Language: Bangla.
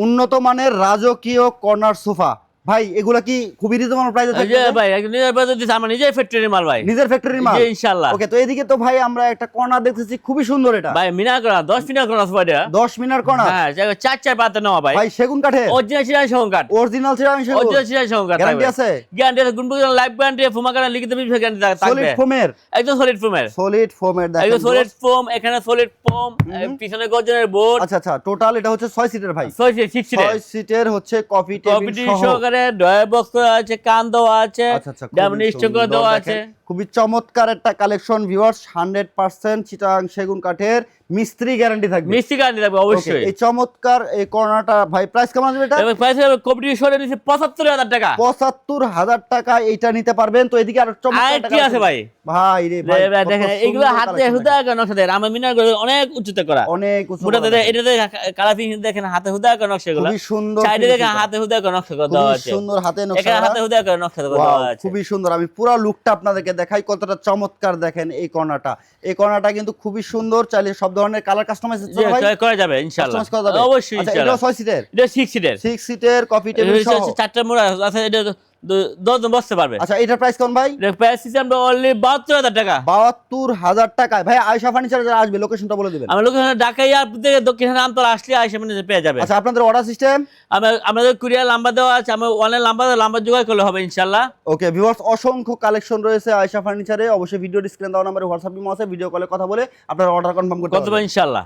উন্নত মানের রাজকীয় কর্নার সোফা, ভাই এগুলা কি খুবই রিজনেবল প্রাইসে থাকবে? ভাই নিজের বাজার দিছে, আমার নিজের ফ্যাক্টরির মাল ভাই, নিজের ফ্যাক্টরির মাল, জি ইনশাআল্লাহ। ওকে, তো এদিকে তো ভাই আমরা একটা কর্নার দেখতেছি খুবই সুন্দর, এটা ভাই মিনা করা 10 মিনা করা আছে ভাই, 10 মিনার কর্নার, হ্যাঁ চার চার পাতে নেওয়া ভাই, ভাই সেগুন কাঠের, অরিজিনাল চিরাং সেগুন কাঠ, অরিজিনাল সেগুন, অরিজিনাল চিরাং সেগুন কাঠ, গ্যারান্টি আছে? গ্যারান্টি আছে, গুণপুর লাইফ গ্যারান্টি, ফুমা কাটা লিখিত বিল গ্যারান্টি থাকবে, সলিড ফোমের, একদম সলিড ফোমের, সলিড ফোমের, দেখেন একদম সলিড ফোম, এখানে সলিড ফোম, পিছনে গর্জনের বোর্ড। আচ্ছা আচ্ছা, টোটাল এটা হচ্ছে 6 সিটের ভাই, 6 সিটের হচ্ছে কফি টেবিল সহ, সহকারে ড্রয়ার বক্স করা আছে, কান দেওয়া আছে, আচ্ছা আচ্ছা, ডাবল স্টক করে দেওয়া আছে, খুবই চমৎকার একটা কালেকশন ভিউয়ার্স। 100% চিটাং সেগুন কাঠের, মিস্ত্রি গ্যারান্টি থাকবে, মিষ্টি গাড়ি থাকবে অবশ্যই। এই চমৎকার এই কর্নারটা ভাই প্রাইস কেমন আসবে এটা? প্রাইস কমিটি সরে নিচ্ছে 75,000 টাকা, 75,000 টাকা এইটা নিতে পারবেন। তো এদিকে আর চমৎকার কি আছে ভাই, ভাই রে ভাই, দেখেন এইগুলো হাতে হুদা নকশা দেয়, আমার মিনার অনেক উচ্চতা করা, অনেক উঁচু, এটাতে কালাফি দেখেন হাতে হুদা করে নকশাগুলো, খুবই সুন্দর, সাইডে দেখেন হাতে হুদা করে নকশা করে দেওয়া আছে, সুন্দর হাতে নকশা, এখানে হাতে হুদা করে নকশা করে দেওয়া আছে, খুবই সুন্দর। আমি পুরো লুকটা আপনাদেরকে দেখাই কতটা চমৎকার, দেখেন এই কর্নারটা, এই কর্নারটা কিন্তু খুবই সুন্দর, চাইলে সব ধরনের কালার কাস্টমাইজ করা যাবে ইনশাআল্লাহ, অবশ্যই আচ্ছা, ইনশাআল্লাহ। এটা 6 সিটের, এটা 6 সিটের, 6 সিটের কফি টেবিল সহ, চারটা মোড়া আছে, এটা 10 জন বসতে পারবে। আচ্ছা, এটার প্রাইস কোন ভাই? এটা প্রাইস দিছি আমরা অনলি 72,000 টাকা, 72,000 টাকায়। ভাই আয়েশা ফার্নিচার যারা আসবে লোকেশনটা বলে দিবেন। আমার লোকেশন ঢাকা এয়ারপোর্ট থেকে দক্ষিণ আমতলা আসলে আয়েশা ফার্নিচার পেয়ে যাবে। আচ্ছা, আপনাদের অর্ডার সিস্টেম? আমাদের কুরিয়ার নাম্বার দেওয়া আছে, আমার অনলাইন নাম্বার যোগাযোগ করলে হবে ইনশাআল্লাহ। ওকে ভিউয়ার্স, অসংখ্য কালেকশন রয়েছে আয়েশা ফার্নিচারে, অবশ্যই ভিডিও স্ক্রিন দেওয়া নম্বরে হোয়াটসঅ্যাপ ইমো আছে, ভিডিও কলে কথা বলে আপনারা অর্ডার কনফার্ম করতে পারবেন ইনশাআল্লাহ।